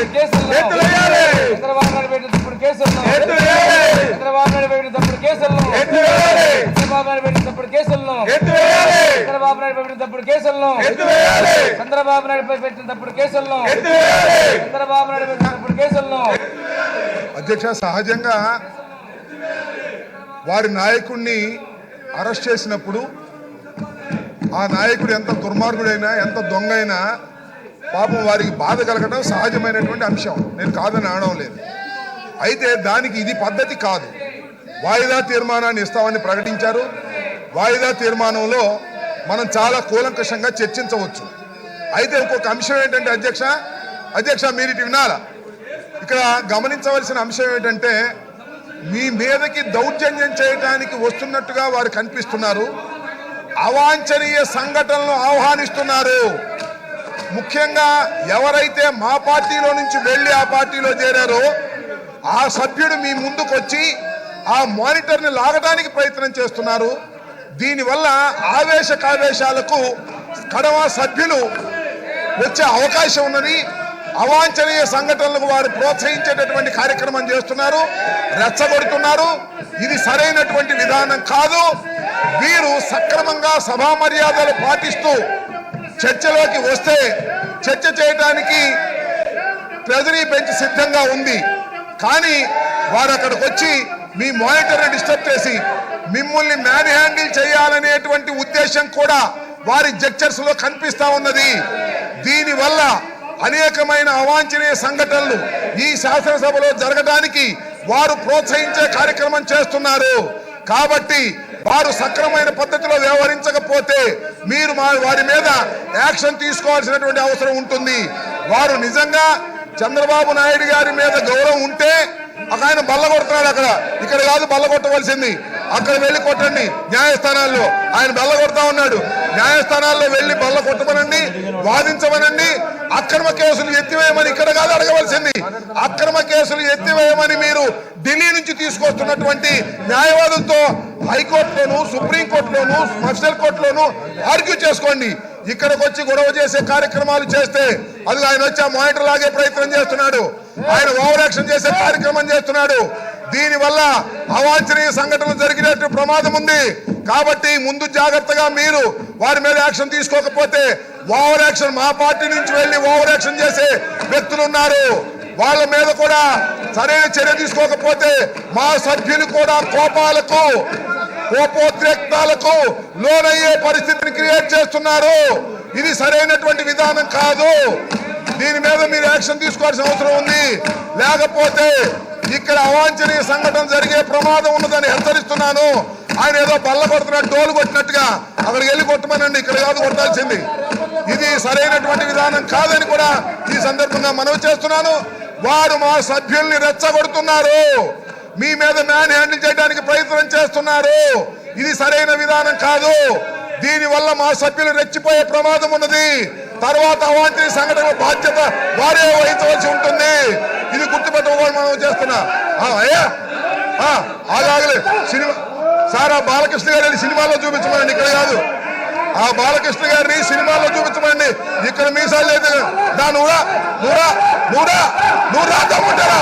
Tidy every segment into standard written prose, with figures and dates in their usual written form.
చంద్రబాబు నాయుడు పెట్టిన తప్పుడు కేసులను చంద్రబాబు నాయుడు పెట్టిన తప్పుడు కేసులను చంద్రబాబు నాయుడు పెట్టిన తప్పుడు కేసులను చంద్రబాబు నాయుడు పెట్టిన తప్పుడు కేసులను చంద్రబాబు నాయుడు పెట్టిన తప్పుడు కేసులను చంద్రబాబు నాయుడు పెట్టిన తప్పుడు కేసులను. అధ్యక్ష, సహజంగా వారి నాయకుడిని అరెస్ట్ చేసినప్పుడు ఆ నాయకుడు ఎంత దుర్మార్గుడైనా ఎంత దొంగ అయినా పాపం వారికి బాధ కలగడం సహజమైనటువంటి అంశం, నేను కాదని అనడం లేదు. అయితే దానికి ఇది పద్ధతి కాదు. వాయిదా తీర్మానాన్ని ఇస్తామని ప్రకటించారు. వాయిదా తీర్మానంలో మనం చాలా కూలంకషంగా చర్చించవచ్చు. అయితే ఇంకొక అంశం ఏంటంటే అధ్యక్ష మీరు ఇటు వినాలా, ఇక్కడ గమనించవలసిన అంశం ఏంటంటే మీ మీదకి దౌర్జన్యం చేయడానికి వస్తున్నట్టుగా వారు కనిపిస్తున్నారు. అవాంఛనీయ సంఘటనలు ఆహ్వానిస్తున్నారు. ముఖ్యంగా ఎవరైతే మా పార్టీలో నుంచి వెళ్ళి ఆ పార్టీలో చేరారో ఆ సభ్యుడు మీ ముందుకు వచ్చి ఆ మానిటర్ని లాగడానికి ప్రయత్నం చేస్తున్నారు. దీనివల్ల ఆవేశకావేశాలకు కడవ సభ్యులు వచ్చే అవకాశం ఉన్నది. అవాంఛనీయ సంఘటనలకు వారు ప్రోత్సహించేటటువంటి కార్యక్రమం చేస్తున్నారు, రెచ్చగొడుతున్నారు. ఇది సరైనటువంటి విధానం కాదు. వీరు సక్రమంగా సభా మర్యాదలు పాటిస్తూ చర్చలోకి వస్తే చర్చ చేయడానికి ట్రెజరీ బెంచ్ సిద్ధంగా ఉంది. కానీ వారు అక్కడికి వచ్చి మీ మానిటర్ని డిస్టర్బ్ చేసి మిమ్మల్ని మ్యాన్ హ్యాండిల్ చేయాలనేటువంటి ఉద్దేశం కూడా వారి జెక్చర్స్ లో కనిపిస్తా ఉన్నది. దీనివల్ల అనేకమైన అవాంఛనీయ సంఘటనలు ఈ శాసనసభలో జరగడానికి వారు ప్రోత్సహించే కార్యక్రమం చేస్తున్నారు. కాబట్టి వారు సక్రమైన పద్ధతిలో వ్యవహరించకపోతే మీరు వారి మీద యాక్షన్ తీసుకోవాల్సినటువంటి అవసరం ఉంటుంది. వారు నిజంగా చంద్రబాబు నాయుడు గారి మీద గౌరవం ఉంటే ఆయన బల్ల కొడుతున్నాడు. ఇక్కడ కాదు బల్ల కొట్టవలసింది, అక్కడ వెళ్ళి కొట్టండి న్యాయస్థానాల్లో. ఆయన బల్ల కొడతా ఉన్నాడు. న్యాయస్థానాల్లో వెళ్ళి బల్ల కొట్టమనండి, వాదించమనండి. అక్రమ కేసులు ఎత్తివేయమని ఇక్కడ కాదు అడగవలసింది. అక్రమ కేసులు ఎత్తివేయమని మీరు ఢిల్లీ నుంచి తీసుకొస్తున్నటువంటి న్యాయవాదులతో హైకోర్టులోను సుప్రీంకోర్టులోను మజిస్ట్రేట్ కోర్టులోను ఆర్గ్యూ చేసుకోండి. ఇక్కడికి వచ్చి గొడవ చేసే కార్యక్రమాలు చేస్తే అది ఆయన వచ్చి ఆ మానిటర్ లాగే ప్రయత్నం చేస్తున్నాడు. ఆయన ఓవర్ యాక్షన్ చేసే కార్యక్రమం చేస్తున్నాడు. దీనివల్ల అవాంఛనీయ సంఘటనలు జరిగినట్టు ప్రమాదం ఉంది. కాబట్టి ముందు జాగ్రత్తగా మీరు వారి మీద యాక్షన్ తీసుకోకపోతే ఓవర్ యాక్షన్ మా పార్టీ నుంచి వెళ్ళి ఓవర్ యాక్షన్ చేసే వ్యక్తులు ఉన్నారు. వాళ్ళ మీద కూడా సరైన చర్య తీసుకోకపోతే మా సభ్యులు కూడా కోపోద్రేక్తాలకు లోనయ్యే పరిస్థితిని క్రియేట్ చేస్తున్నారు. ఇది సరైనటువంటి విధానం కాదు. దీని మీద మీరు యాక్షన్ తీసుకోవాల్సిన అవసరం ఉంది. లేకపోతే ఇక్కడ అవాంఛనీయ సంఘటన జరిగే ప్రమాదం ఉన్నదని హెచ్చరిస్తున్నాను. ఆయన ఏదో బల్ల కొడుతున్నట్టు డోలు కొట్టినట్టుగా అక్కడికి వెళ్ళి కొట్టమనండి, ఇక్కడ కాదు కొట్టాల్సింది. ఇది సరైనటువంటి విధానం కాదని కూడా ఈ సందర్భంగా మనవి చేస్తున్నాను. వారు మా సభ్యుల్ని రెచ్చగొడుతున్నారు, మీ మీద మ్యాన్ హ్యాండిల్ చేయడానికి ప్రయత్నం చేస్తున్నారు. ఇది సరైన విధానం కాదు. దీనివల్ల మా సభ్యులు రెచ్చిపోయే ప్రమాదం ఉన్నది. తర్వాత అవాంఛనీయ సంఘటనల బాధ్యత వారే వహించవలసి ఉంటుంది. ఇది గుర్తుపెట్టుకోవాలి మనం చేస్తున్నా. అలాగలే సినిమా సార్, ఆ బాలకృష్ణ గారిని సినిమాలో చూపించమండి, ఇక్కడ కాదు. ఆ బాలకృష్ణ గారిని సినిమాలో చూపించమండి, ఇక్కడ మీసాలు లేదు. నువ్వు రా దమ్ముంటారా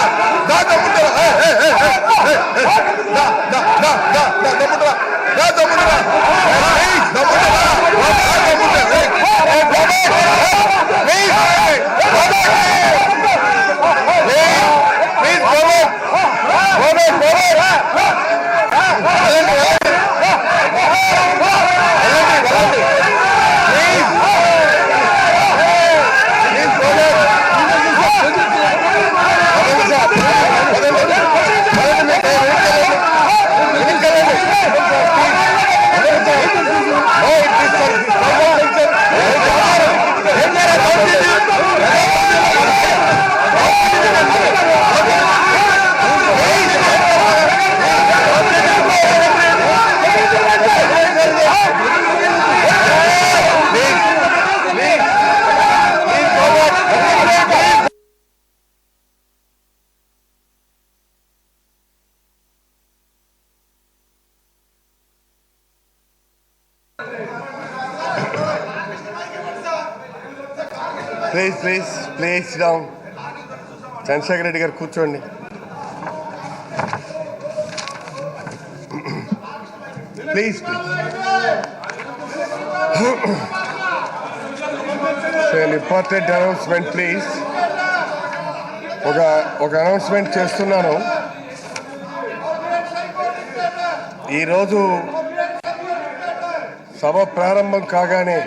Please sit down. Chandrasekhar Reddy గారు కూర్చోండి. Please important announcement please. ఒక అనౌన్స్మెంట్ చేస్తున్నాను. ఈరోజు సభ ప్రారంభం కాగానే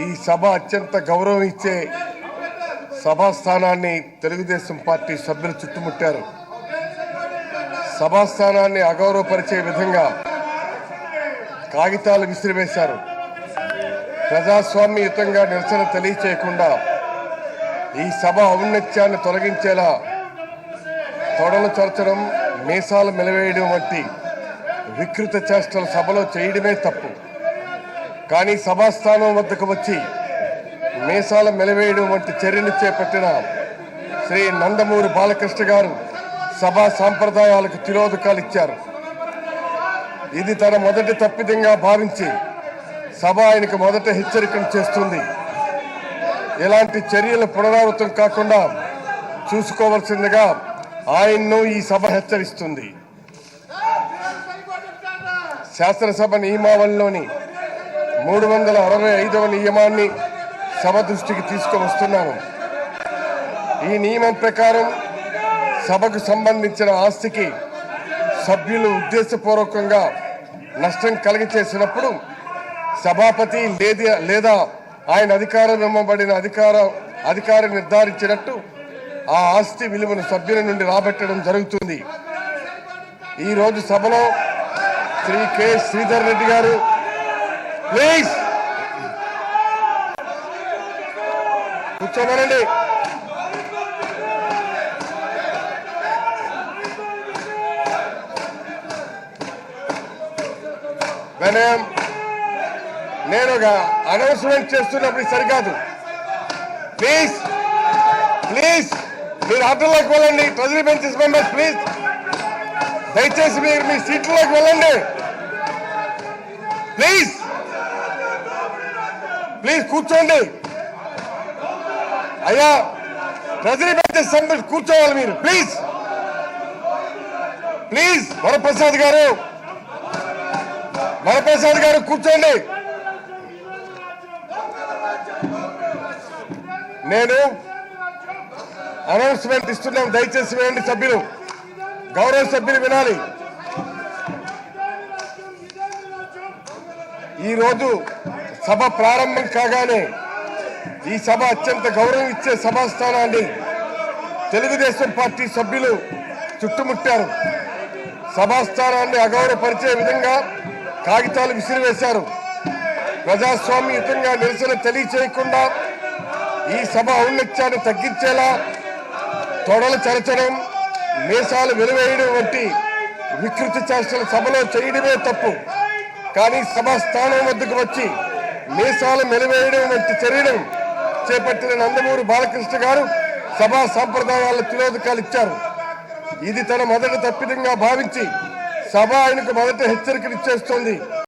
ఈ సభ అత్యంత గౌరవం ఇచ్చే సభాస్థానాన్ని తెలుగుదేశం పార్టీ సభ్యులు చుట్టుముట్టారు. సభాస్థానాన్ని అగౌరవపరిచే విధంగా కాగితాలు విసిరివేశారు. ప్రజాస్వామ్యయుతంగా నిరసన తెలియచేయకుండా ఈ సభ ఔన్నత్యాన్ని తొలగించేలా తొడలు చరచడం, మీసాలు మెలవేయడం వంటి వికృత చేష్టలు సభలో చేయడమే తప్పు. కానీ సభాస్థానం వద్దకు వచ్చి మీసాల మెలవేయడం వంటి చర్యలు చేపట్టిన శ్రీ నందమూరి బాలకృష్ణ గారు సభా సాంప్రదాయాలకు తిరోధకాలు ఇచ్చారు. ఇది తన మొదటి తప్పిదంగా భావించి సభ ఆయనకు మొదట హెచ్చరికలు చేస్తుంది. ఇలాంటి చర్యలు పునరావృతం కాకుండా చూసుకోవాల్సిందిగా ఆయన్ను ఈ సభ హెచ్చరిస్తుంది. శాసనసభ నియమావళిలోని 365వ నియమాన్ని సభ దృష్టికి తీసుకువస్తున్నాను. ఈ నియమం ప్రకారం సభకు సంబంధించిన ఆస్తికి సభ్యులు ఉద్దేశపూర్వకంగా నష్టం కలిగచేసినప్పుడు సభాపతి లేదా ఆయన అధికారం ఇవ్వబడిన అధికారి నిర్ధారించినట్టు ఆ ఆస్తి విలువను సభ్యుల నుండి రాబట్టడం జరుగుతుంది. ఈరోజు సభలో శ్రీ కె శ్రీధర్ రెడ్డి గారు ప్లీజ్ కూర్చోమనండి. నేను ఒక అనౌన్స్మెంట్ చేస్తున్నప్పుడు సరికాదు. ప్లీజ్ ప్లీజ్ మీరు ఆటోలోకి వెళ్ళండి. ట్రెజరీ బెంచెస్ మెంబర్స్ ప్లీజ్ దయచేసి మీరు మీ సీట్లోకి వెళ్ళండి. ప్లీజ్ ప్లీజ్ కూర్చోండి. అయ్యా ట్రెజరీ బెంచెస్ మెంబర్స్ కూర్చోవాలి మీరు. ప్లీజ్ ప్లీజ్ వరప్రసాద్ గారు కూర్చోండి. నేను అనౌన్స్మెంట్ ఇస్తున్నాను, దయచేసి వేయండి సభ్యులు, గౌరవ సభ్యులు వినాలి. ఈరోజు సభ ప్రారంభం కాగానే ఈ సభ అత్యంత గౌరవం ఇచ్చే సభాస్థానాన్ని తెలుగుదేశం పార్టీ సభ్యులు చుట్టుముట్టారు. సభాస్థానాన్ని అగౌరవపరిచే విధంగా కాగితాలు విసిరివేశారు. ప్రజాస్వామ్యయుతంగా నిరసన తెలియచేయకుండా ఈ సభ ఔన్నత్యాన్ని తగ్గించేలా తొడలు చరచడం, మీసాలు వెలువేయడం వంటి వికృతి చేష్టలు సభలో చేయడమే తప్పు. కానీ సభాస్థానం వద్దకు వచ్చి మీసాలు మెలివేయడం వంటి చర్యలు చేపట్టిన నందమూరి బాలకృష్ణ గారు సభా సాంప్రదాయాల తిరోధకాలు ఇచ్చారు. ఇది తన మొదటి తప్పిదంగా భావించి సభ ఆయనకు మొదట హెచ్చరికలు ఇచ్చేస్తోంది.